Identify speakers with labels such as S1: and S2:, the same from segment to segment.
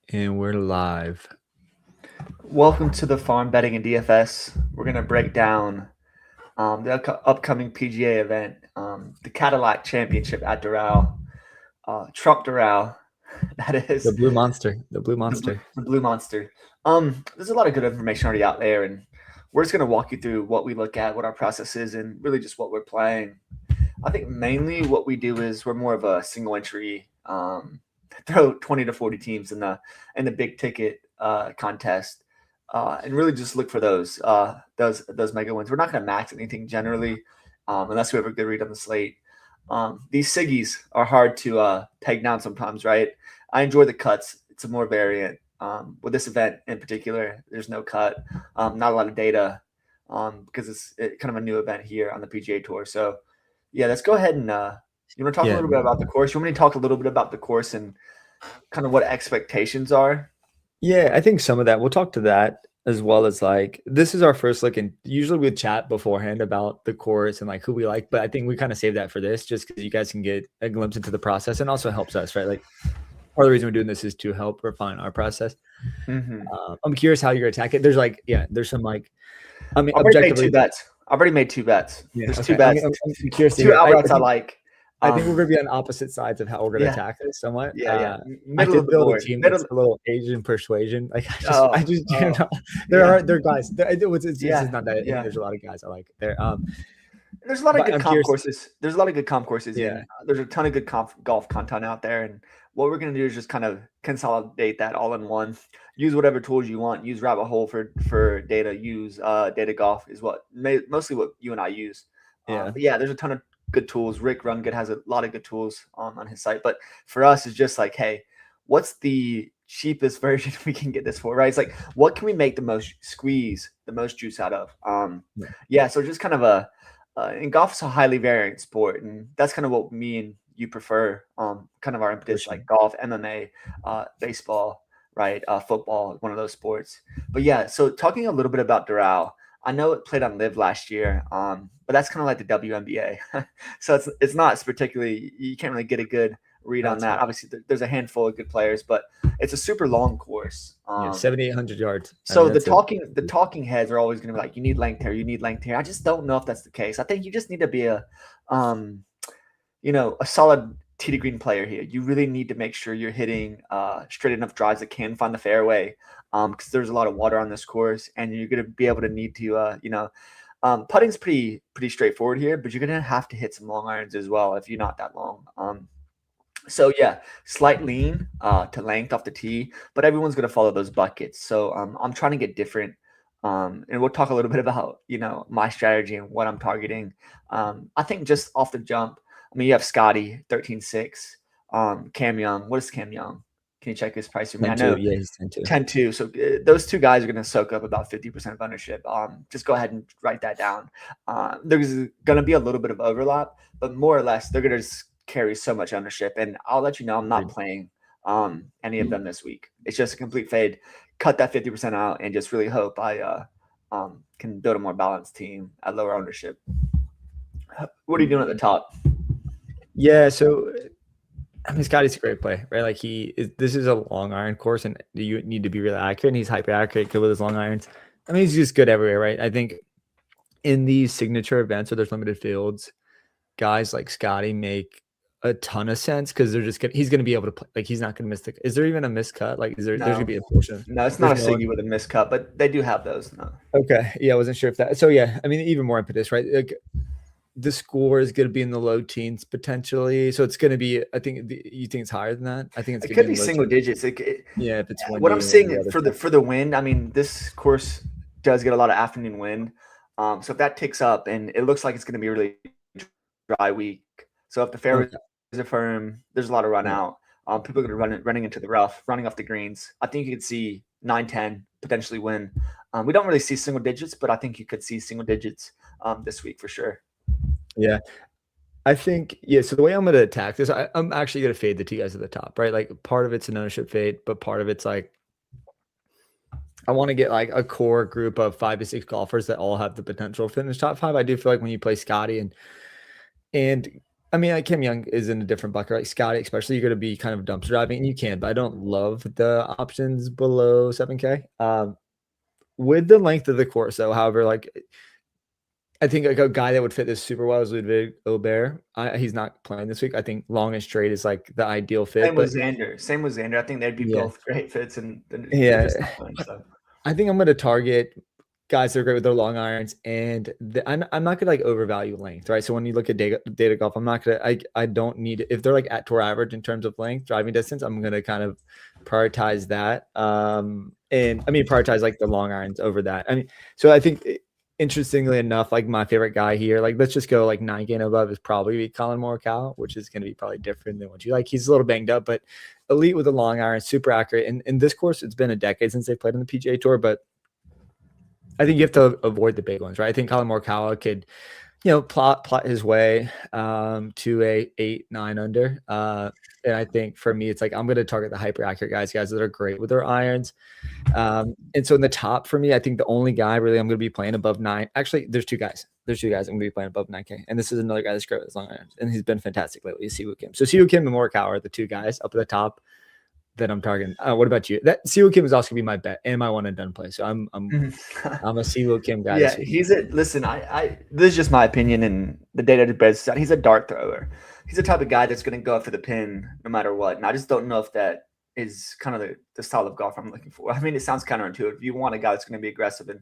S1: And we're live.
S2: Welcome to the Farm Betting and DFS. We're going to break down the upcoming PGA event, the Cadillac Championship at Doral. Trump Doral, that is.
S1: The Blue Monster. The Blue Monster.
S2: The Blue Monster. There's a lot of good information already out there, and we're just going to walk you through what we look at, what our process is, and really just what we're playing. I think mainly what we do is we're more of a single entry, throw 20 to 40 teams in the big ticket contest. And really just look for those mega wins. We're not going to max anything generally, unless we have a good read on the slate. These Siggies are hard to peg down sometimes, right? I enjoy the cuts. It's a more variant. With this event in particular, there's no cut, not a lot of data, because it's kind of a new event here on the PGA Tour. So, yeah, let's go ahead and you want to talk a little bit about the course? You want me to talk a little bit about the course and kind of what expectations are?
S1: Yeah, I think some of that. We'll talk to that as well as this is our first look, and usually we chat beforehand about the course and who we like, but I think we kind of save that for this just because you guys can get a glimpse into the process and also helps us, right? Part of the reason we're doing this is to help refine our process.
S2: Mm-hmm.
S1: I'm curious how you're gonna attack it. There's there's some
S2: I've already made two bets. I've already made two bets.
S1: Yeah,
S2: There's two bets.
S1: I'm curious.
S2: Two outrights I like.
S1: I think we're going to be on opposite sides of how we're going to attack this somewhat.
S2: Yeah.
S1: I did build a team that's a little Asian persuasion. I just don't know. There are guys. This is not that. Yeah. There's a lot of guys I like there.
S2: There's a lot of good comp courses. There's a lot of good comp courses.
S1: Yeah.
S2: There's a ton of good golf content out there. And what we're going to do is just kind of consolidate that all in one. Use whatever tools you want. Use Rabbit Hole for data. Use Data Golf is mostly what you and I use. But there's a ton of good tools. Rick Rungood has a lot of good tools on his site. But for us, it's just hey, what's the cheapest version we can get this for, right? It's what can we make the most juice out of? So just kind of and golf is a highly variant sport, and that's kind of what me and you prefer. Kind of our impetus, golf, MMA, baseball, right? Football, one of those sports. But so talking a little bit about Doral. I know it played on Live last year, but that's kind of like the WNBA. So it's not particularly, you can't really get a good read on that. Right. Obviously, there's a handful of good players, but it's a super long course.
S1: 7,800 yards.
S2: So the talking heads are always going to be you need length here, you need length here. I just don't know if that's the case. I think you just need to be a solid tee to green player here. You really need to make sure you're hitting straight enough drives that can find the fairway, because there's a lot of water on this course, and you're going to be able to need to putting's pretty straightforward here, but you're going to have to hit some long irons as well if you're not that long. Slight lean to length off the tee, but everyone's going to follow those buckets. So I'm trying to get different, and we'll talk a little bit about my strategy and what I'm targeting. I think just off the jump, you have Scotty 13.6, Cam Young. What is Cam Young? Can you check his price for me?
S1: 10-2,
S2: I know.
S1: Yeah, he's 10-2.
S2: 10-2. So those two guys are going to soak up about 50% of ownership. Just go ahead and write that down. There's going to be a little bit of overlap, but more or less they're going to just carry so much ownership. And I'll let you know I'm not playing any of them this week. It's just a complete fade. Cut that 50% out and just really hope I can build a more balanced team at lower ownership. What are you doing at the top?
S1: Yeah, so Scotty's a great play, right? This is a long iron course, and you need to be really accurate, and he's hyper accurate with his long irons. He's just good everywhere, right? I think in these signature events where there's limited fields, guys like Scotty make a ton of sense because he's going to be able to play. He's not going to miss is there even a miscut? There's going to be a portion.
S2: No, it's not a Siggy with a miscut, but they do have those. No.
S1: Okay. Yeah, I wasn't sure if that. So yeah, even more impetus, right? The score is going to be in the low teens potentially, so it's going to be. I think you think it's higher than that. I think
S2: it could be single digits.
S1: If it's
S2: what I'm seeing for the wind. This course does get a lot of afternoon wind, so if that ticks up, and it looks like it's going to be a really dry week. So if the fairways are firm, there's a lot of run out. People are going to running into the rough, running off the greens. I think you could see 9-10 potentially win. We don't really see single digits, but I think you could see single digits this week for sure.
S1: Yeah, I think, so the way I'm going to attack this, I'm actually going to fade the two guys at the top, right? Part of it's an ownership fade, but part of it's I want to get a core group of 5 to 6 golfers that all have the potential to finish top 5. I do feel when you play Scotty and I mean, like Kim Young is in a different bucket, like Scotty, especially. You're going to be kind of dumpster driving, and you can, but I don't love the options below 7K. With the length of the course, though, however, like I think like a guy that would fit this super well is Ludwig Aubert. He's not playing this week. I think long and straight is like the ideal fit.
S2: Same with
S1: But
S2: Xander. Same with Xander. I think they'd be
S1: yeah,
S2: both great fits, and they're
S1: yeah.
S2: just not playing. So
S1: I think I'm going to target guys that are great with their long irons, and I'm not gonna like overvalue length, right? So when you look at data golf, I'm not gonna I don't need, if they're like at tour average in terms of length, driving distance, I'm gonna kind of prioritize that. And I mean prioritize like the long irons over that. I mean, so I think interestingly enough, like my favorite guy here, like let's just go like 9K and above, is probably Colin Morikawa, which is gonna be probably different than what you like. He's a little banged up, but elite with a long iron, super accurate. And in this course, it's been a decade since they played on the PGA Tour, but I think you have to avoid the big ones, right? I think Colin Morikawa could, plot his way to a 8-9 under. And I think for me, it's like I'm going to target the hyper accurate guys that are great with their irons. And so in the top for me, I think the only guy really I'm going to be playing above 9. Actually, there's two guys. I'm going to be playing above 9K, and this is another guy that's great with his long irons, and he's been fantastic lately. Siwoo Kim. So Siwoo Kim and Morikawa are the two guys up at the top that I'm targeting. What about you? That Siwoo Kim is also gonna be my bet and my one and done play. So I'm a Siwoo Kim guy.
S2: yeah, listen. I this is just my opinion, and the data bears out. He's a dart thrower. He's the type of guy that's going to go after the pin no matter what. And I just don't know if that is kind of the style of golf I'm looking for. I mean, it sounds counterintuitive. You want a guy that's going to be aggressive and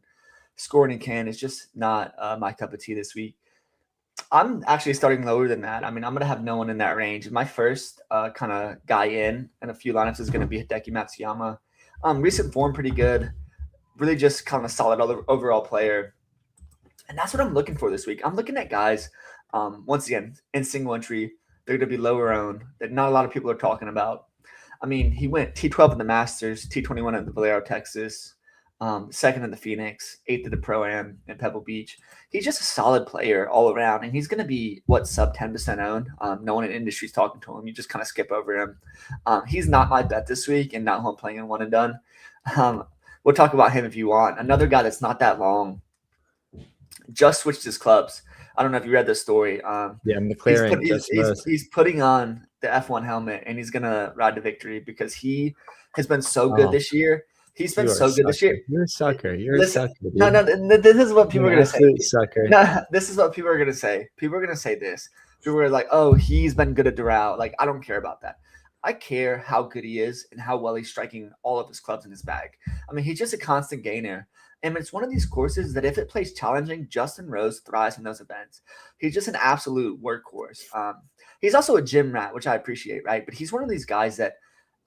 S2: scoring and can. It's just not my cup of tea this week. I'm actually starting lower than that. I mean, I'm going to have no one in that range. My first kind of guy in a few lineups is going to be Hideki Matsuyama. Recent form pretty good. Really just kind of solid overall player. And that's what I'm looking for this week. I'm looking at guys, once again, in single entry. They're going to be lower owned that not a lot of people are talking about. I mean, he went T12 in the Masters, T21 at the Valero, Texas, second in the Phoenix, eighth at the Pro-Am in Pebble Beach. He's just a solid player all around, and he's going to be, sub 10% owned. No one in the industry is talking to him. You just kind of skip over him. He's not my bet this week and not who I'm playing in one and done. We'll talk about him if you want. Another guy that's not that long, just switched his clubs. I don't know if you read this story.
S1: Yeah, McLaren.
S2: He's putting on the F1 helmet, and he's going to ride to victory because he has been so good this year. He's been so good this year.
S1: You're a sucker. You're a sucker. Dude.
S2: No, this is what people are going to say.
S1: Sucker.
S2: No, this is what people are going to say. People are going to say this. People are like, oh, he's been good at Doral. Like, I don't care about that. I care how good he is and how well he's striking all of his clubs in his bag. I mean, he's just a constant gainer. And it's one of these courses that if it plays challenging, Justin Rose thrives in those events. He's just an absolute workhorse. He's also a gym rat, which I appreciate, right? But he's one of these guys that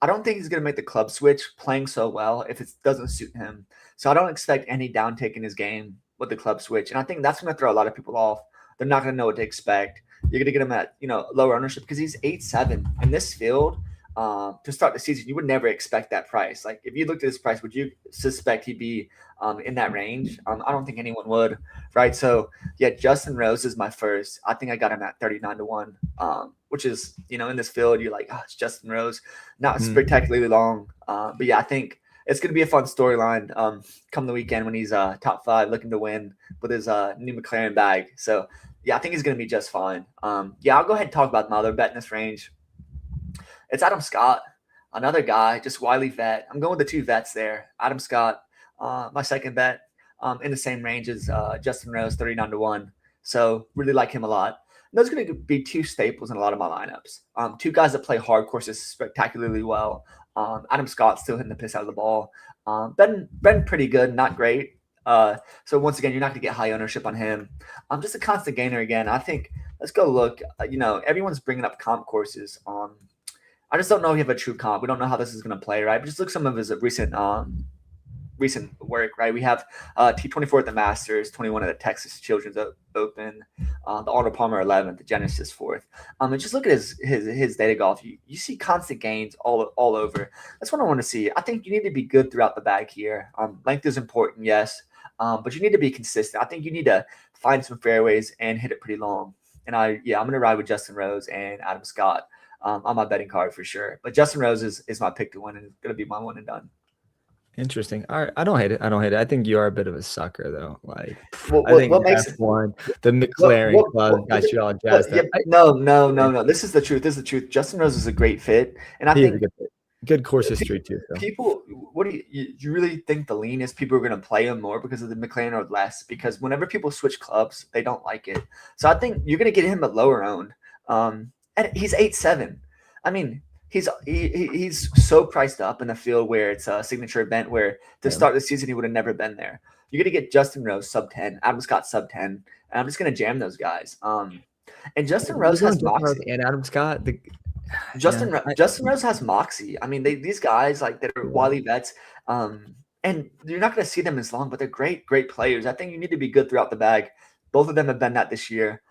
S2: I don't think he's going to make the club switch playing so well if it doesn't suit him. So I don't expect any downtake in his game with the club switch. And I think that's going to throw a lot of people off. They're not going to know what to expect. You're going to get him at, lower ownership because he's 8-7 in this field. To start the season, you would never expect that price. Like if you looked at his price, would you suspect he'd be in that range? I don't think anyone would, right? So yeah, Justin Rose is my first. I think I got him at 39-1, which is, in this field, you're like, oh, it's Justin Rose, not spectacularly long. But yeah, I think it's going to be a fun storyline come the weekend when he's top 5 looking to win with his new McLaren bag. So yeah, I think he's going to be just fine. Yeah, I'll go ahead and talk about my other bet in this range. It's Adam Scott, another guy, just wily vet. I'm going with the two vets there. Adam Scott, my second bet, in the same range as Justin Rose, 39-1. So really like him a lot. And those are going to be two staples in a lot of my lineups. Two guys that play hard courses spectacularly well. Adam Scott still hitting the piss out of the ball. Been pretty good, not great. So once again, you're not going to get high ownership on him. Just a constant gainer again. I think let's go look. Everyone's bringing up comp courses on. I just don't know if you have a true comp. We don't know how this is going to play, right? But just look at some of his recent work, right? We have T24 at the Masters, 21 at the Texas Children's Open, the Arnold Palmer 11th, the Genesis 4th. And just look at his data golf. You see constant gains all over. That's what I want to see. I think you need to be good throughout the bag here. Length is important, yes, but you need to be consistent. I think you need to find some fairways and hit it pretty long. And I'm going to ride with Justin Rose and Adam Scott on my betting card for sure. But Justin Rose is my pick to win, and it's going to be my one and done.
S1: Interesting. All right, I don't hate it. I think you are a bit of a sucker, though. Like, I
S2: What
S1: think
S2: what makes
S1: F1, the McLaren club, guys, you all jazzed
S2: yeah,
S1: up.
S2: no. This is the truth. This is the truth. Justin Rose is a great fit, and I
S1: He is a
S2: think
S1: good course history too. So
S2: people, what do you really think the lean is? People are going to play him more because of the McLaren or less? Because whenever people switch clubs, they don't like it. So I think you're going to get him at lower owned. And he's 8'7". I mean, he's so priced up in the field where it's a signature event where to start the season he would have never been there. You're going to get Justin Rose sub 10, Adam Scott sub 10, and I'm just going to jam those guys. And Justin Rose has moxie.
S1: and Adam Scott.
S2: Justin Rose has moxie. I mean, these guys like that are wily vets, and you're not going to see them as long, but they're great players. I think you need to be good throughout the bag. Both of them have been that this year.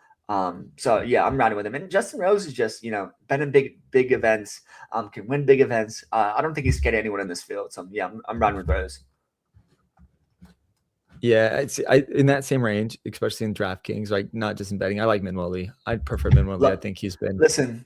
S2: So yeah, I'm riding with him. And Justin Rose is just been in big events, can win big events. I don't think he's scared of anyone in this field. So yeah, I'm riding with Rose.
S1: Yeah, in that same range, especially in DraftKings, like not just in betting. I like Minwoo Lee. I prefer Minwoo Lee. I think he's been
S2: listen,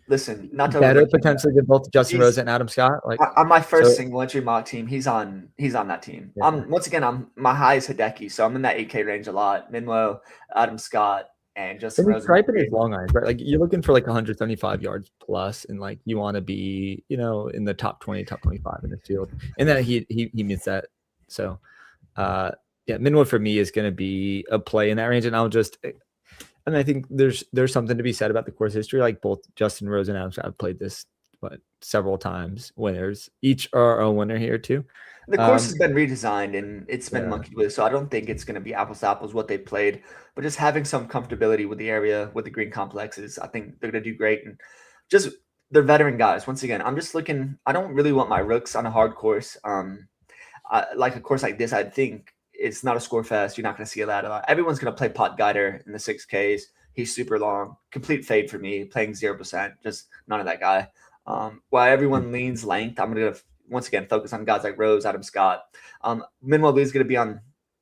S2: not to
S1: better potentially than both Justin Rose and Adam Scott. Like
S2: on my first single entry mock team, he's on that team. Yeah. I'm my high is Hideki, so I'm in that 8K range a lot. Minwoo, Adam Scott, and Justin Rose.
S1: Striping is long irons, right? Like you're looking for like 175 yards plus, and like you want to be, in the top 20, top 25 in the field, and then he meets that. So, yeah, Minwoo for me is going to be a play in that range, and I think there's something to be said about the course history. Like both Justin Rose and Adam Scott have played this, several times. Winners, each are a winner here too.
S2: The course has been redesigned and it's been monkeyed with, so I don't think it's going to be apples to apples what they played. But just having some comfortability with the area, with the green complexes, I think they're going to do great. And just they're veteran guys. Once again, I'm just looking. I don't really want my rooks on a hard course. Like a course like this, I think it's not a score fest. You're not going to see a lot. Everyone's going to play Pot Guider in the 6Ks. He's super long. Complete fade for me, playing 0%. Just none of that guy. While everyone leans length, I'm going to once again focus on guys like Rose, Adam Scott. Minwoo Lee is going to be on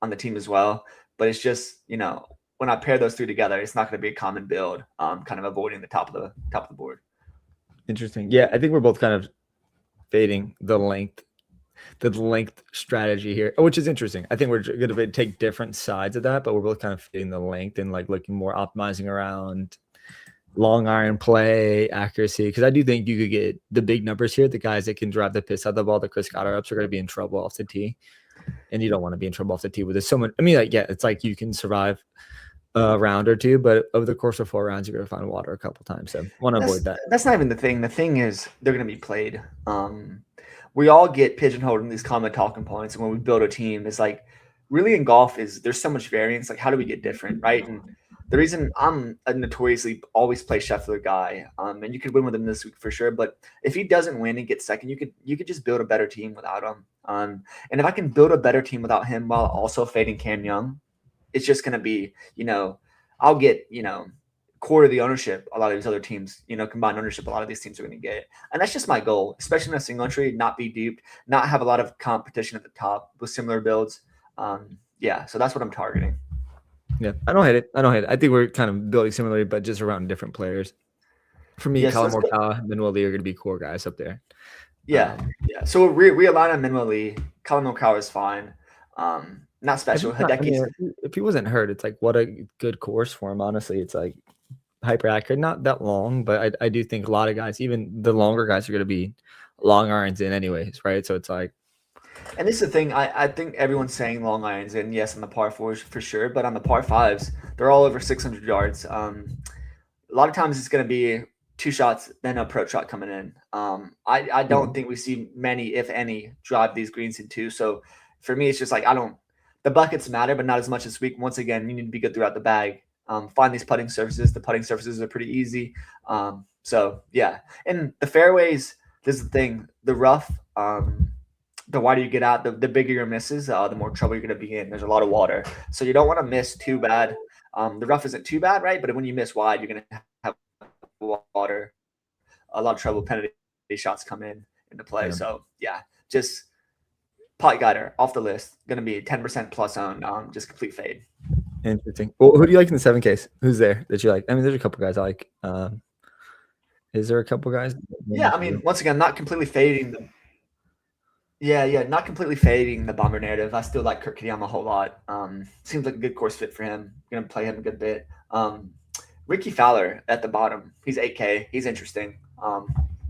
S2: the team as well. But it's just, when I pair those three together, it's not going to be a common build, kind of avoiding the top of the board.
S1: Interesting. Yeah, I think we're both kind of fading the length strategy here, which is interesting. I think we're going to take different sides of that, but we're both kind of fading the length and like looking more optimizing around long iron play accuracy, because I do think you could get the big numbers here. The guys that can drive the piss out of the ball, the Chris Goddard-ups, are going to be in trouble off the tee, and you don't want to be in trouble off the tee with this. Someone, I mean, like, yeah, it's like you can survive a round or two, but over the course of 4 rounds, you're going to find water a couple times. So want to avoid that.
S2: That's not even the thing. The thing is they're going to be played. We all get pigeonholed in these common talking points, and when we build a team, it's like really in golf is there's so much variance. Like, how do we get different, right? And the reason I'm a notoriously always play Scheffler guy, and you could win with him this week for sure. But if he doesn't win and get second, you could just build a better team without him. And if I can build a better team without him while also fading Cam Young, it's just going to be, I'll get, quarter of the ownership a lot of these other teams, combined ownership a lot of these teams are going to get. And that's just my goal, especially in a single entry, not be duped, not have a lot of competition at the top with similar builds. Yeah, so that's what I'm targeting.
S1: Yeah, I don't hate it. I think we're kind of building similarly, but just around different players. For me, Colin Morikawa and Minwoo Lee are going to be core guys up there.
S2: Yeah. So we align on Minwoo Lee. Colin Morikawa is fine. Not special.
S1: If he wasn't hurt, it's like what a good course for him. Honestly, it's like hyper accurate, not that long, but I do think a lot of guys, even the longer guys, are going to be long irons in anyways, right? So it's like,
S2: and this is the thing. I think everyone's saying long irons in, yes, on the par fours for sure, but on the par fives, they're all over 600 yards. A lot of times it's going to be 2 shots, then a approach shot coming in. I don't think we see many, if any, drive these greens in 2. So for me, it's just like the buckets matter, but not as much this week. Once again, you need to be good throughout the bag. Find these putting surfaces. The putting surfaces are pretty easy. So yeah, and the fairways. This is the thing. The rough. The wider you get out, the bigger your misses, the more trouble you're going to be in. There's a lot of water, so you don't want to miss too bad. The rough isn't too bad, right? But when you miss wide, you're going to have water, a lot of trouble. Penalty shots come into play. Yeah. So yeah, just Pot Guider off the list. Going to be 10% plus owned. Just complete fade.
S1: Interesting. Well, who do you like in the 7Ks? Who's there that you like? I mean, there's a couple guys I like. Is there a couple guys?
S2: Yeah, I mean, once again, not completely fading them. Yeah, not completely fading the bomber narrative. I still like Kurt Kitayama a whole lot. Seems like a good course fit for him. Gonna play him a good bit. Ricky Fowler at the bottom. He's 8K. He's interesting.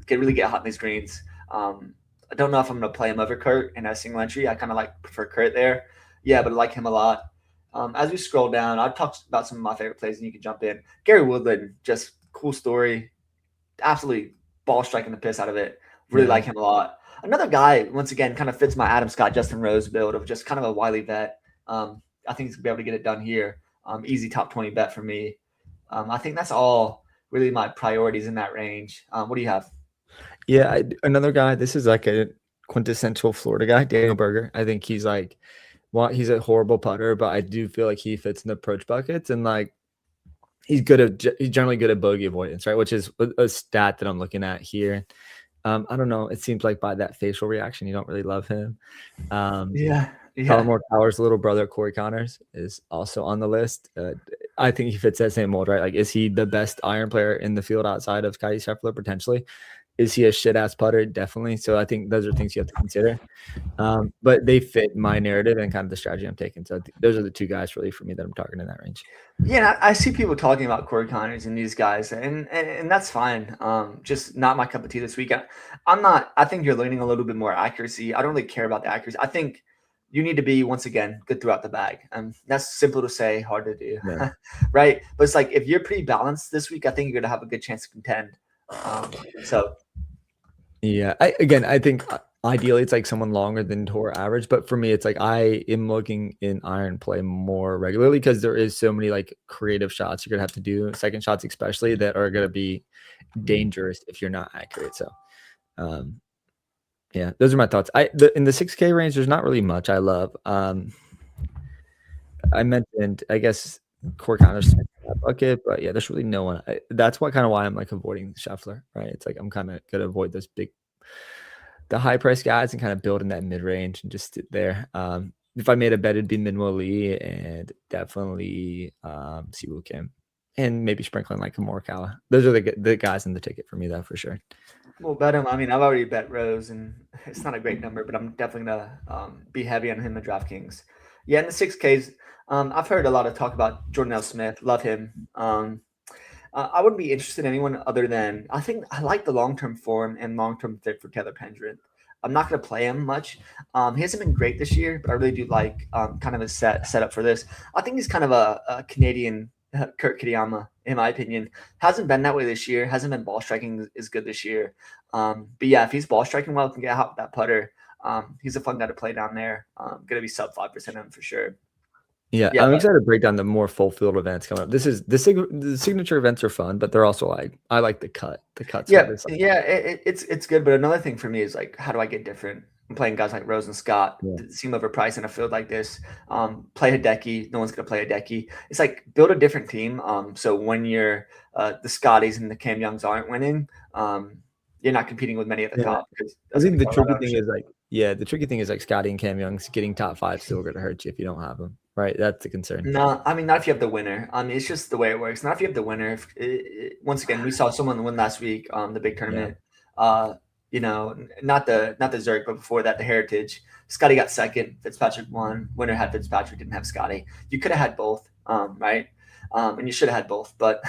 S2: Can really get hot in these greens. I don't know if I'm gonna play him over Kurt in a single entry. I kind of prefer Kurt there. Yeah, but I like him a lot. As we scroll down, I've talked about some of my favorite plays, and you can jump in. Gary Woodland, just cool story. Absolutely ball striking the piss out of it. Really like him a lot. Another guy, once again, kind of fits my Adam Scott, Justin Rose build of just kind of a wily vet. I think he's going to be able to get it done here. Easy top 20 bet for me. I think that's all really my priorities in that range. What do you have?
S1: Yeah, another guy, this is like a quintessential Florida guy, Daniel Berger. I think he's like, well, he's a horrible putter, but I do feel like he fits in the approach buckets, and like he's generally good at bogey avoidance, right? Which is a stat that I'm looking at here. I don't know. It seems like by that facial reaction, you don't really love him.
S2: Yeah.
S1: Collimore Power's little brother, Corey Connors, is also on the list. I think he fits that same mold, right? Like, is he the best iron player in the field outside of Scottie Scheffler? Potentially. Is he a shit-ass putter? Definitely. So I think those are things you have to consider. But they fit my narrative and kind of the strategy I'm taking. So those are the two guys really for me that I'm targeting in that range.
S2: Yeah, I see people talking about Corey Connors and these guys, and that's fine. Just not my cup of tea this week. I'm not. I think you're leaning a little bit more accuracy. I don't really care about the accuracy. I think you need to be, once again, good throughout the bag. That's simple to say, hard to do,
S1: Yeah.
S2: right? But it's like if you're pretty balanced this week, I think you're gonna have a good chance to contend. So
S1: yeah, I think ideally it's like someone longer than tour average, but for me, it's like I am looking in iron play more regularly because there is so many like creative shots you're gonna have to do, second shots especially, that are gonna be dangerous if you're not accurate. So, yeah, those are my thoughts. In the 6K range, there's not really much I love. I mentioned, I guess, Corey Connors bucket, but yeah, there's really no one. That's why I'm like avoiding Scheffler, right? It's like I'm kind of gonna avoid the high price guys and kind of build in that mid range and just sit there. If I made a bet, it'd be Minwoo Lee and definitely Siwoo Kim, and maybe sprinkling like Morikawa. Those are the guys in the ticket for me, though, for sure.
S2: we'll bet him. I mean, I've already bet Rose, and it's not a great number, but I'm definitely gonna be heavy on him in DraftKings. Yeah, in the 6Ks, I've heard a lot of talk about Jordan L. Smith. Love him. I wouldn't be interested in anyone other than I think I like the long-term form and long-term fit for Taylor Pendrith. I'm not going to play him much. He hasn't been great this year, but I really do like kind of a setup for this. I think he's kind of a Canadian Kurt Kitayama, in my opinion. Hasn't been that way this year. Hasn't been ball striking as good this year. But yeah, if he's ball striking well, can get hot with that putter. He's a fun guy to play down there. Going to be sub 5% on him for sure.
S1: Yeah, I'm excited to break down the more full field events coming up. This is the signature events are fun, but they're also like I like the cuts.
S2: Yeah, it's good. But another thing for me is like, how do I get different? I'm playing guys like Rose and Scott. Seem overpriced in a field like this. Play Hideki. No one's gonna play Hideki. It's like build a different team. So when you're the Scotties and the Cam Youngs aren't winning, you're not competing with many at the top.
S1: I think the tricky thing is like Scotty and Cam Young's getting top 5 still going to hurt you if you don't have them, right? That's the concern.
S2: No, I mean, not if you have the winner. It's just the way it works. Not if you have the winner. Once again, we saw someone win last week on the big tournament. You know, not the Zurich, but before that, the Heritage. Scotty got second. Fitzpatrick won. Winner had Fitzpatrick, didn't have Scotty. You could have had both, right? And you should have had both, but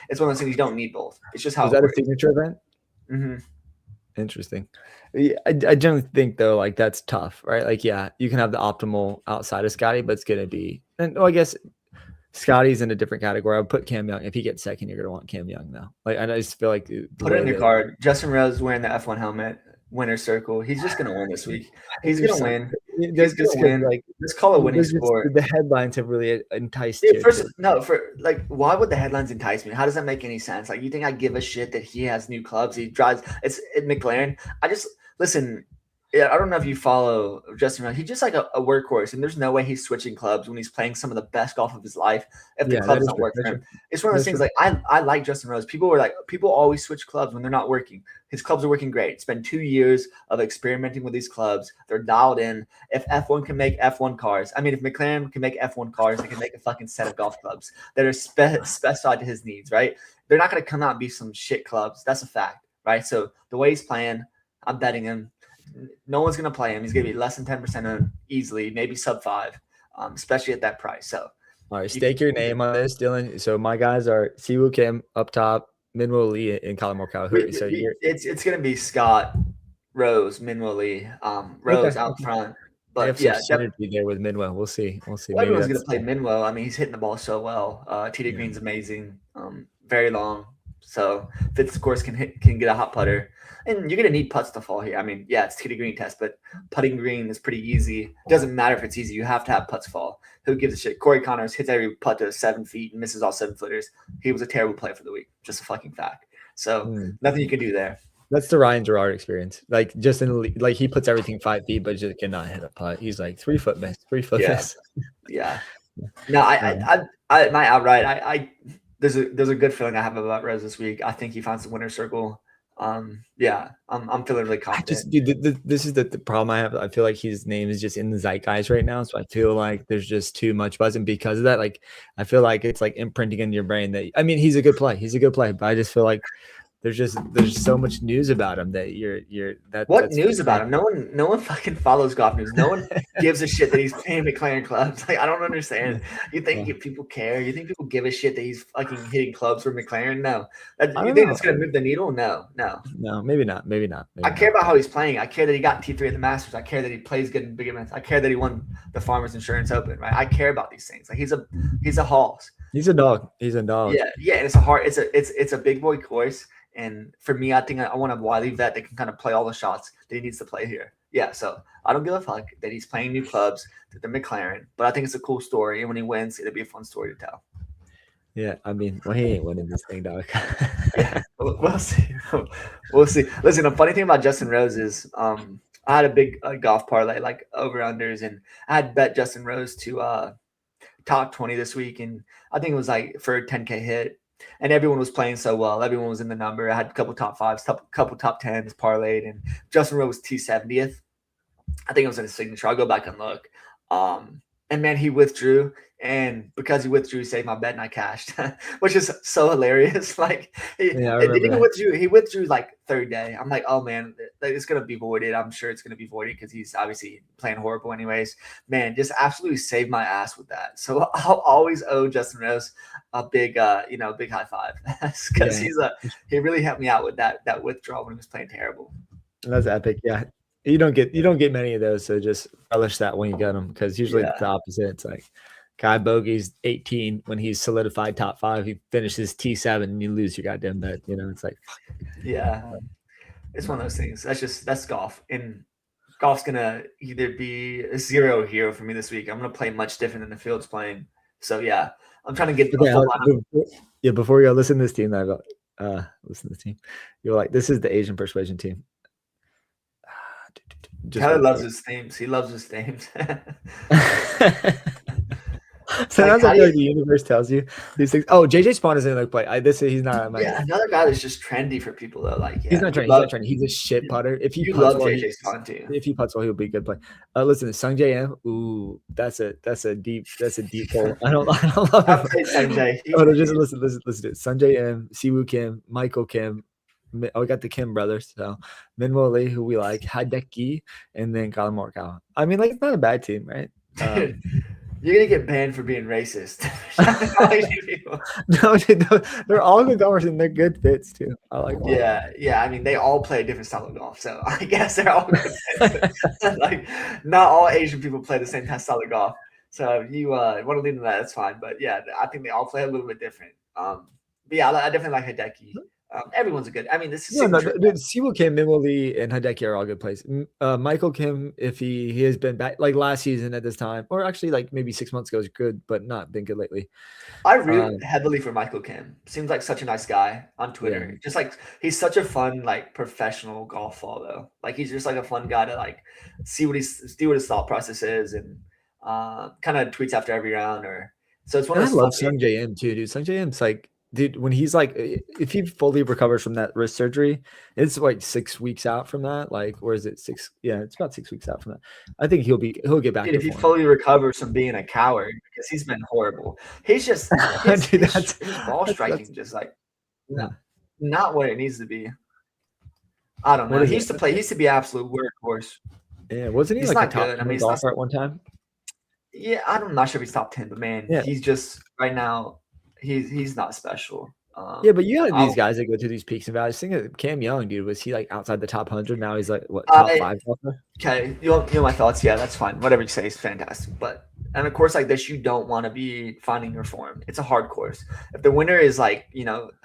S2: it's one of those things you don't need both. It's just how.
S1: Is that a signature event?
S2: Mm-hmm.
S1: Interesting. Yeah, I generally think though, like that's tough, right? Like, yeah, you can have the optimal outside of Scotty, but it's gonna be, and I guess Scotty's in a different category. I would put Cam Young. If he gets second, you're gonna want Cam Young though. Like, I just feel like
S2: put it in your card. Justin Rose wearing the F1 helmet, winner's circle. He's just gonna win this week. He's gonna win. He's gonna win. Like, let's call it winning sport.
S1: The headlines have really enticed you.
S2: Why would the headlines entice me? How does that make any sense? Like, you think I give a shit that he has new clubs? He drives. It's McLaren. Listen. Yeah, I don't know if you follow Justin Rose. He's just like a workhorse, and there's no way he's switching clubs when he's playing some of the best golf of his life if the clubs don't work for him. It's one of those things like I like Justin Rose. People always switch clubs when they're not working. His clubs are working great. It's been 2 years of experimenting with these clubs. They're dialed in. If F1 can make F1 cars, I mean, if McLaren can make F1 cars, they can make a fucking set of golf clubs that are specified to his needs, right? They're not going to come out and be some shit clubs. That's a fact, right? So the way he's playing, I'm betting him. no one's gonna play him. He's gonna be less than 10% owned easily, maybe sub 5, especially at that price. So
S1: all right, stake your name on this, Dylan. So my guys are Siwoo Kim up top, Minwoo Lee, and Colin Morikawa. So
S2: it's gonna be Scott, Rose, Minwoo Lee, Rose
S1: Okay.
S2: out front.
S1: They have
S2: But
S1: some
S2: yeah,
S1: synergy there with Minwoo. We'll see.
S2: well,
S1: Maybe
S2: everyone's
S1: that's
S2: gonna play Minwoo. I mean, he's hitting the ball so well. TD
S1: Yeah.
S2: Green's amazing, very long. So Fitz, of course, can get a hot putter, and you're gonna need putts to fall here. I mean, yeah, it's TD Green test, but putting green is pretty easy. It doesn't matter if it's easy; you have to have putts fall. Who gives a shit? Corey Connors hits every putt to 7 feet and misses all 7-footers. He was a terrible play for the week. Just a fucking fact. So nothing you can do there.
S1: That's the Ryan Gerard experience. Like just in like he puts everything 5 feet, but just cannot hit a putt. He's like 3 foot miss, 3 foot miss.
S2: Yeah. No, my outright. There's a good feeling I have about Rose this week. I think he finds the winner's circle. Yeah, I'm feeling really confident.
S1: This is the problem I have. I feel like his name is just in the zeitgeist right now, so I feel like there's just too much buzz, and because of that, like I feel like it's like imprinting in your brain that I mean he's a good play, but I just feel like there's so much news about him that
S2: What news about him? No one fucking follows golf news. No one gives a shit that he's playing McLaren clubs. Like I don't understand. You think people care? You think people give a shit that he's fucking hitting clubs for McLaren? No. You think it's gonna move the needle? No,
S1: maybe not.
S2: I care about how he's playing. I care that he got T3 at the Masters. I care that he plays good in big events. I care that he won the Farmers Insurance Open. Right? I care about these things. Like he's a hoss.
S1: He's a dog. Yeah,
S2: and it's a big boy course. And for me, I think I want a wily vet that can kind of play all the shots that he needs to play here. Yeah, so I don't give a fuck that he's playing new clubs, that they're McLaren, but I think it's a cool story. And when he wins, it'll be a fun story to tell.
S1: Yeah, I mean, well, he ain't winning this thing, dog.
S2: Yeah, we'll see. We'll see. Listen, the funny thing about Justin Rose is I had a big golf parlay, like over-unders, and I had bet Justin Rose to top 20 this week, and I think it was like for a 10K hit. And everyone was playing so well. Everyone was in the number. I had a couple top 5s, couple top 10s parlayed, and Justin Rose was T70th. I think it was in his signature. I'll go back and look. And man, he withdrew, and because he withdrew, he saved my bet and I cashed, which is so hilarious. Like he withdrew like third day. I'm like, oh man, it's gonna be voided. I'm sure it's gonna be voided because he's obviously playing horrible anyways. Man, just absolutely saved my ass with that. So I'll always owe Justin Rose a big big high five because he really helped me out with that withdrawal when he was playing terrible.
S1: That's epic. Yeah. You don't get many of those, so just relish that when you get them, because usually it's the opposite. It's like guy bogeys 18 when he's solidified top 5. He finishes T7 and you lose your goddamn bet. It's like
S2: it's one of those things. That's golf, and golf's gonna either be a 0 here for me this week. I'm gonna play much different than the field's playing. So yeah, I'm trying to get
S1: before we go, listen to this team. Listen to this team. You're like, this is the Asian persuasion team.
S2: Tyler loves his themes. He loves his themes.
S1: So that's what the universe tells you these things. Oh, JJ Spawn is in the play. He's not.
S2: Another guy that's just trendy for people though. Like
S1: he's not trendy. He's a shit putter. If he
S2: love JJ Spawn too.
S1: If he putts well, he'll be a good play. Listen to Sung J M. Ooh, that's a deep hole. I don't love him.
S2: Sanjay.
S1: Just listen to it. Sung J M, Siwoo Kim, Michael Kim. We got the Kim brothers, so Minwoo Lee, who we like, Hideki, and then Colin Morikawa. I mean, like, it's not a bad team, right?
S2: You're gonna get banned for being racist.
S1: No, they're all good golfers and they're good fits too. I like
S2: them. Yeah. I mean, they all play a different style of golf, so I guess they're all good fits. Like, not all Asian people play the same style of golf. So if you want to lean into that, that's fine. But yeah, I think they all play a little bit different. But yeah, I definitely like Hideki. Everyone's a good. I mean, this is
S1: Siwoo Kim, Minwoo Lee, and Hideki are all good plays. Michael Kim, if he has been back like last season at this time, or actually like maybe 6 months ago, is good, but not been good lately.
S2: I root heavily for Michael Kim. Seems like such a nice guy on Twitter. Yeah. Just like he's such a fun, like professional golf follow. Like he's just like a fun guy to like see what his thought process is, and kind of tweets after every round. So it's one of those.
S1: I love Sung J M too, dude. Sung J M's like. Dude, when he's like, if he fully recovers from that wrist surgery, it's like 6 weeks out from that. Like, or is it 6? Yeah, it's about 6 weeks out from that. I think he'll get back.
S2: Dude, if he fully recovers from being a coward, because he's been horrible. He's just his ball striking just like not what it needs to be. I don't know.
S1: What is
S2: He
S1: it?
S2: used to play. He used to be absolute workhorse.
S1: Yeah, wasn't he
S2: He's
S1: like a
S2: not
S1: top
S2: good. I
S1: 20
S2: mean, he's not.
S1: golfer at one time?
S2: Yeah, I'm not sure if he's top 10, but man,
S1: Yeah.
S2: he's just right now. He's not special.
S1: Yeah, but you got these
S2: I'll,
S1: guys that go to these peaks and valleys. Think of Cam Young, dude. Was he like outside the top 100? Now he's like what, top 5 golfer?
S2: Okay, you know my thoughts. Yeah, that's fine. Whatever you say is fantastic. But and a course like this, you don't want to be finding your form. It's a hard course. If the winner is like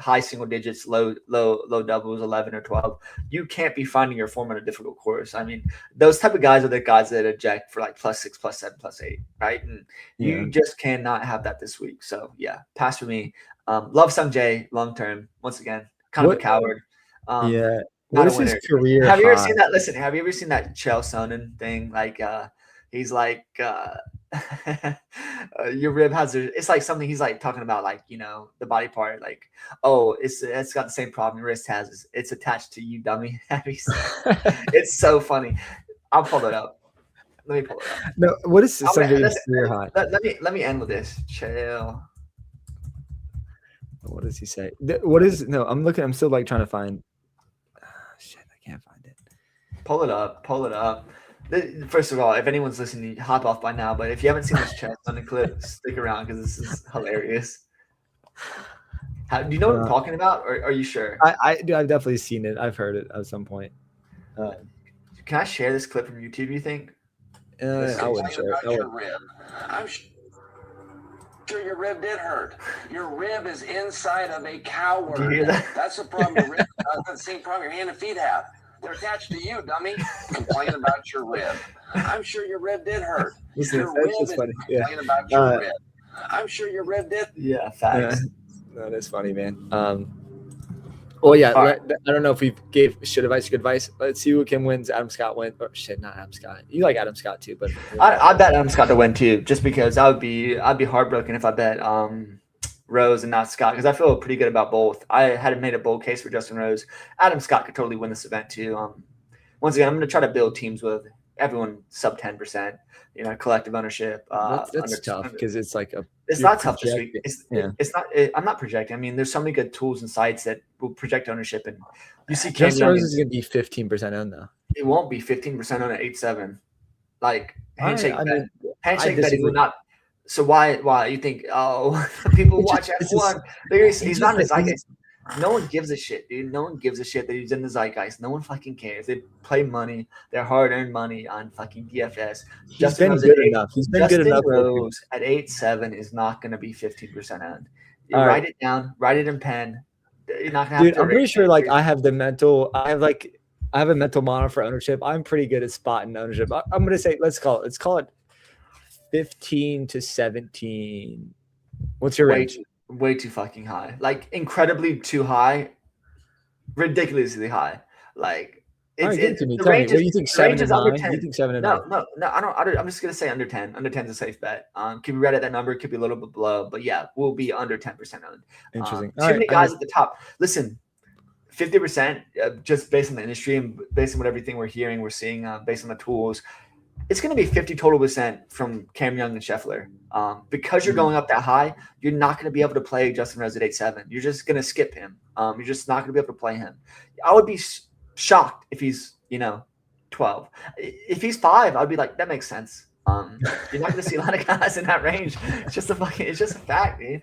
S2: high single digits, low doubles, 11 or 12, you can't be finding your form on a difficult course. I mean, those type of guys are the guys that eject for like +6, +7, +8, right? And you just cannot have that this week. So yeah, pass for me. Love Sung Jae long term. Once again, kind of a coward.
S1: Yeah.
S2: Not
S1: What
S2: a
S1: is his
S2: winner.
S1: career
S2: Have you ever
S1: high?
S2: seen that? Listen, have you ever seen that Chael Sonnen thing? Like, he's like, your rib has it's like something he's like talking about, like, the body part, like, oh, it's got the same problem your wrist has. It's attached to you, dummy. It's so funny. I'll pull it up. Let me pull it up.
S1: No, what is somebody's career high?
S2: Let me end with this. Chael.
S1: What does he say? What is no? I'm looking. I'm still like trying to find. Shit, I can't find it.
S2: Pull it up. Pull it up. First of all, if anyone's listening, hop off by now. But if you haven't seen this chest on the clip, stick around because this is hilarious. Do you know what I'm talking about, or are you sure?
S1: I've definitely seen it. I've heard it at some point.
S2: Can I share this clip from YouTube? You think?
S1: I wouldn't share it.
S3: I'm sure your rib did hurt. Your rib is inside of a coward.
S2: Do you hear that?
S3: That's the problem. Your rib the same problem your hand and feet have. They're attached to you, dummy. Complain about your rib. I'm sure your rib did hurt. Your rib is complain about your rib. I'm sure your rib did.
S2: Yeah, facts.
S1: No, that's funny, man. Well, yeah,
S2: right.
S1: I don't know if we gave shit advice, good advice. Let's see who Kim wins. Adam Scott wins. Or shit, not Adam Scott. You like Adam Scott too, but
S2: I bet Adam Scott to win too, just because I'd be heartbroken if I bet Rose and not Scott, because I feel pretty good about both. I had made a bold case for Justin Rose. Adam Scott could totally win this event too. Once again, I'm going to try to build teams with everyone sub 10%. Collective ownership.
S1: That's tough because it's like
S2: it's not tough this week. It's not. I'm not projecting. I mean, there's so many good tools and sites that will project ownership, and you see
S1: Justin Rose is going to be 15% owned though.
S2: It won't be 15% on an 8-7. Like handshake
S1: handshake
S2: betting will not. So why you think? Oh, people watch F1. He's not in the zeitgeist. No one gives a shit, dude. No one gives a shit that he's in the zeitgeist. No one fucking cares. They play money, their hard-earned money on fucking DFS.
S1: He's been good enough. He's been good enough.
S2: Rose at 8-7 is not going to be 15% owned. Write it down. Write it in pen. You're not gonna have
S1: dude, I'm pretty sure. Like I have a mental model for ownership. I'm pretty good at spotting ownership. I'm gonna say let's call it 15 to 17. What's your range?
S2: Way too fucking high. Like incredibly too high. Ridiculously high. Like
S1: it's the range. What do you think? 7 to 9? You think 7 to 9?
S2: No. I don't. I'm just gonna say under 10. Under 10 is a safe bet. Could be right at that number. Could be a little bit below, but yeah, we'll be under 10% owned.
S1: Interesting.
S2: Too many guys at the top. Listen, 50% just based on the industry and based on everything we're hearing, we're seeing, based on the tools. It's going to be 50 total percent from Cam Young and Scheffler. Because you're going up that high, you're not going to be able to play Justin Rose at 8-7. You're just going to skip him. You're just not going to be able to play him. I would be shocked if he's 12. If he's 5, I'd be like, that makes sense. You're not going to see a lot of guys in that range. It's just a fact, dude.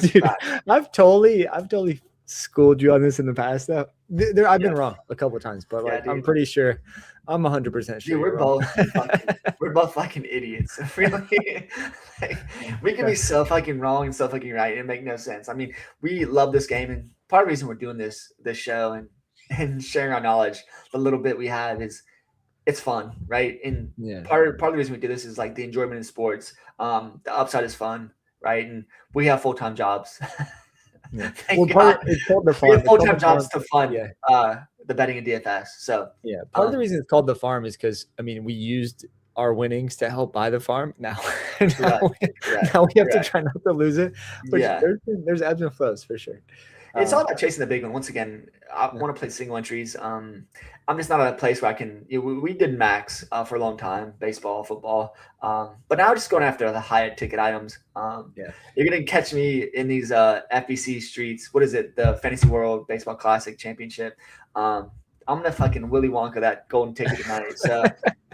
S1: Dude, I've totally schooled you on this in the past though. I've been wrong a couple of times, but like, I'm pretty sure I'm 100% sure.
S2: Dude, we're both fucking idiots. Really, we can be so fucking wrong and so fucking right. It make no sense. I mean, we love this game, and part of the reason we're doing this show and sharing our knowledge, the little bit we have, is it's fun, right? And part of the reason we do this is like the enjoyment in sports. The upside is fun, right? And we have full-time jobs.
S1: Yeah. It's called the farm.
S2: We have full-time jobs to fund the betting in DFS. So
S1: part of the reason it's called the farm is because we used our winnings to help buy the farm. Now we have to try not to lose it. But there's ebbs and flows for sure.
S2: It's all about chasing the big one. Once again, I want to play single entries. I'm just not at a place where I can. We did max for a long time, baseball, football, but now I'm just going after the higher ticket items. You're gonna catch me in these FBC streets. What is it? The Fantasy World Baseball Classic Championship. gonna fucking Willy Wonka that golden ticket tonight. So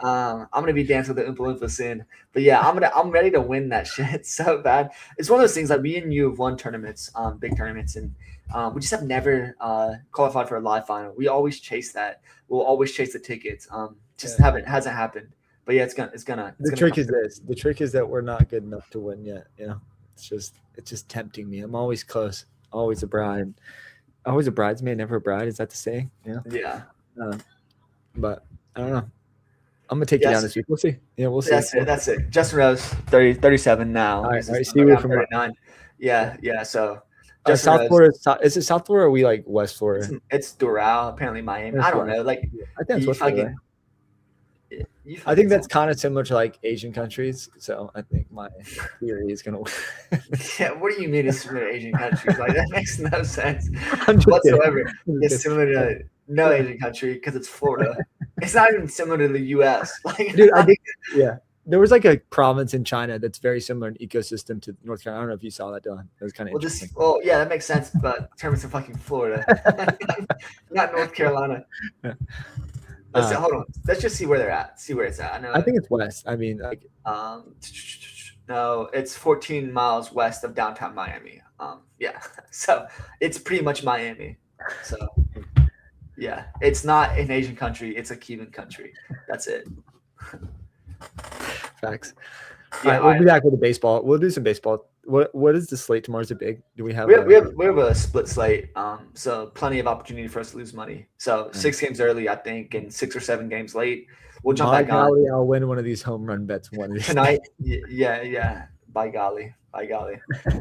S2: I'm gonna be dancing with the Oompa Loompa soon. But yeah, I'm ready to win that shit so bad. It's one of those things like me and you have won tournaments, big tournaments, and we just have never qualified for a live final. We always chase that. We'll always chase the tickets. Hasn't happened. But yeah, it's gonna.
S1: The trick is this. The trick is that we're not good enough to win yet. You know, it's just tempting me. I'm always close. Always a bride. Always a bridesmaid, never a bride. Is that the saying? Yeah.
S2: Yeah.
S1: But I don't know. I'm gonna take you down this week. We'll see. Yeah, we'll see.
S2: That's it. Justin Rose, 37 now.
S1: All right. See you from
S2: 39. Yeah. So.
S1: South Florida. Is it South Florida or are we like West Florida?
S2: It's Doral, apparently Miami. I don't know. Like
S1: I think it's West Florida. I think that's kind of similar to like Asian countries. So I think my theory is gonna win.
S2: Yeah, what do you mean it's similar to Asian countries? Like that makes no sense whatsoever. It's similar to no Asian country because it's Florida. It's not even similar to the US. Like,
S1: dude, I think there was like a province in China that's very similar in ecosystem to North Carolina. I don't know if you saw that, Dylan. It was kind of interesting.
S2: Yeah, that makes sense, but in terms of fucking Florida, not North Carolina. Yeah. Hold on. Let's just see where they're at. See where it's at.
S1: I think it's west. I mean, like,
S2: no, it's 14 miles west of downtown Miami. Yeah, so it's pretty much Miami. So, yeah, it's not an Asian country. It's a Cuban country. That's it.
S1: Facts. Yeah, we'll be back with the baseball. We'll do some baseball. What is the slate tomorrow? Is it big? Do we have?
S2: We have a split slate. So plenty of opportunity for us to lose money. So 6 games early, I think, and 6 or 7 games late. We'll jump back on.
S1: I'll win one of these home run bets one of these
S2: tonight. Yeah. By golly. All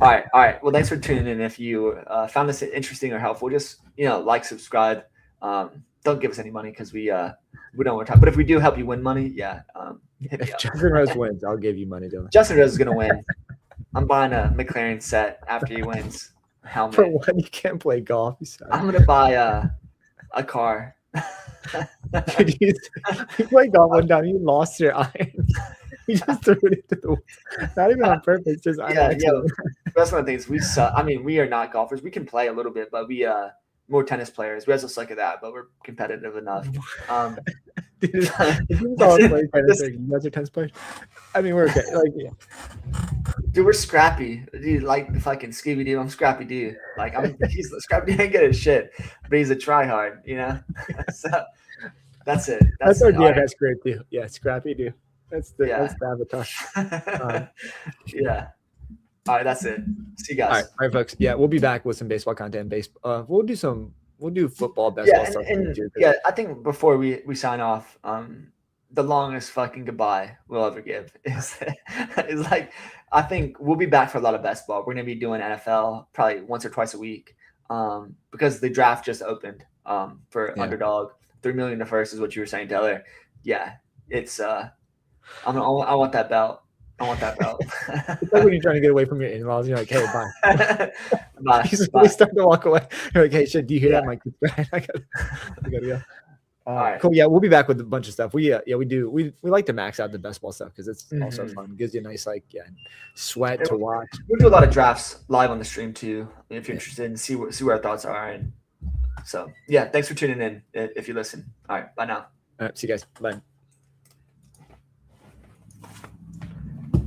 S2: right. Well, thanks for tuning in. If you found this interesting or helpful, just like, subscribe. Don't give us any money because we don't want to talk. But if we do help you win money,
S1: if Justin Rose wins, I'll give you money, Dylan.
S2: Justin Rose is gonna win. I'm buying a McLaren set after he wins. Helmet.
S1: For what? You can't play golf.
S2: I'm gonna buy a car.
S1: you played golf one time. You lost your iron. You just threw it into the woods. Not even on purpose. Just
S2: That's one of the things we suck. I mean, we are not golfers. We can play a little bit, but we more tennis players. We also suck at that, but we're competitive enough.
S1: Dude, you guys are tennis players. I mean, we're okay. Like, yeah.
S2: Dude, we're scrappy. Dude, like the fucking Scooby Doo. I'm Scrappy Doo. Like he's Scrappy Doo ain't good at shit, but he's a tryhard. So that's it.
S1: That's our DFS grade too. Yeah, Scrappy Doo. That's the avatar.
S2: Yeah. All right, that's it. See you guys.
S1: All right, folks. Yeah, we'll be back with some baseball content. We'll do football, basketball stuff.
S2: I think before we sign off, the longest fucking goodbye we'll ever give is like, I think we'll be back for a lot of basketball. We're gonna be doing NFL probably once or twice a week, because the draft just opened for underdog. 3 million to first is what you were saying, Taylor. Yeah, it's I want that belt. It's
S1: like when you're trying to get away from your in-laws, you're like, "Hey, bye."
S2: Bye.
S1: You start to walk away. You're like, "Hey, shit, do you hear that? I'm like, I gotta go."
S2: All right.
S1: Cool. Yeah, we'll be back with a bunch of stuff. We do. We like to max out the best ball stuff because it's also fun. It gives you a nice sweat to watch.
S2: We'll do a lot of drafts live on the stream too, if you're interested, and see where our thoughts are. And so, yeah, thanks for tuning in. If you listen. All right, bye now.
S1: All right, see you guys. Bye.